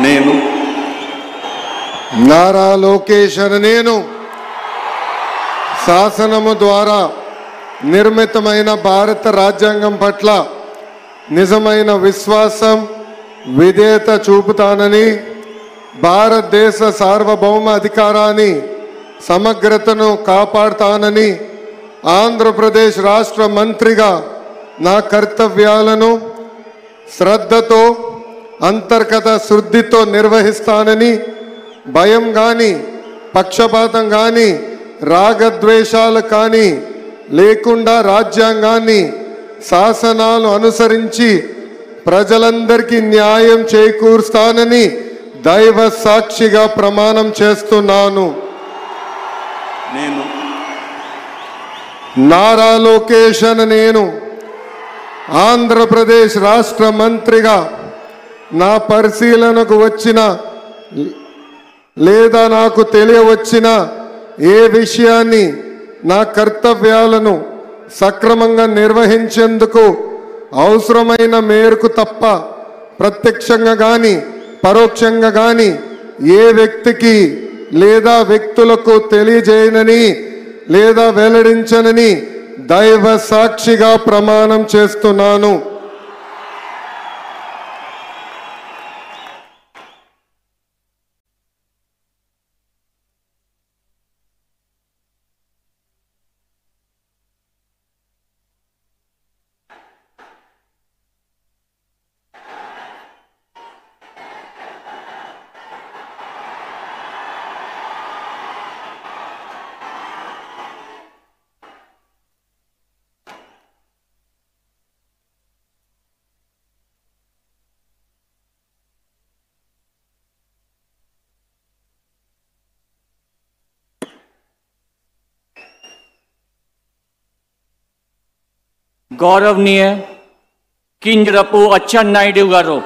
నేను నారా లోకేష్ అనే నేను శాసనము ద్వారా నిర్మితమైన భారత రాజ్యాంగం పట్ల నిజమైన విశ్వాసం విధేయత చూపుతానని, భారతదేశ సార్వభౌమ అధికారాన్ని సమగ్రతను కాపాడుతానని, ఆంధ్రప్రదేశ్ రాష్ట్ర మంత్రిగా నా కర్తవ్యాలను శ్రద్ధతో అంతర్గత శుద్ధితో నిర్వహిస్తానని, భయం కానీ పక్షపాతం కానీ రాగద్వేషాలు కానీ లేకుండా రాజ్యాంగాన్ని శాసనాలు అనుసరించి ప్రజలందరికీ న్యాయం చేకూరుస్తానని దైవ సాక్షిగా ప్రమాణం చేస్తున్నాను. నేను నారా లోకేష్ అనే నేను ఆంధ్రప్రదేశ్ రాష్ట్ర మంత్రిగా నా పరిశీలనకు వచ్చిన లేదా నాకు తెలియవచ్చిన ఏ విషయాన్ని నా కర్తవ్యాలను సక్రమంగా నిర్వహించేందుకు అవసరమైన మేరకు తప్ప ప్రత్యక్షంగా కానీ పరోక్షంగా కానీ ఏ వ్యక్తికి లేదా వ్యక్తులకు తెలియజేయనని లేదా వెల్లడించనని దైవ సాక్షిగా ప్రమాణం చేస్తున్నాను. गौरवनीय किंजरपु अच्చెన్నాయుడు गारू